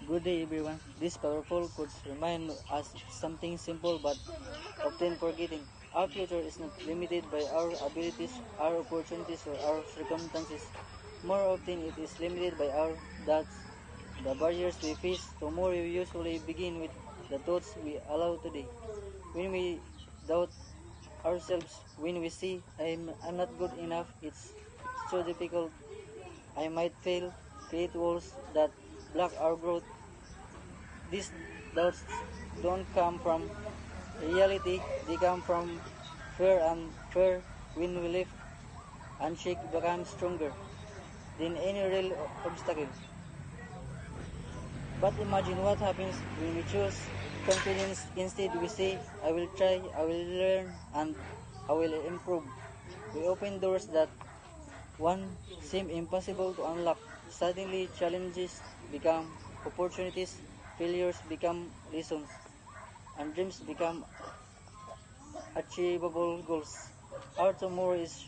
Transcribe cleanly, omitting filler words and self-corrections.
Good day, everyone. This powerful quote remind us something simple but often forgetting. Our future is not limited by our abilities, our opportunities, or our circumstances. More often, it is limited by our doubts. The barriers we face tomorrow usually begin with the thoughts we allow today. When we doubt ourselves, when we see I'm not good enough, it's so difficult, I might fail, create walls that block our growth. These doubts don't come from reality, they come from fear, and fear, when we live and shake, becomes stronger than any real obstacle. But imagine what happens when we choose confidence. Instead, we say, I will try, I will learn, and I will improve. We open doors that one seem impossible to unlock. Suddenly, challenges become opportunities, failures become lessons, and dreams become achievable goals. Our tomorrow is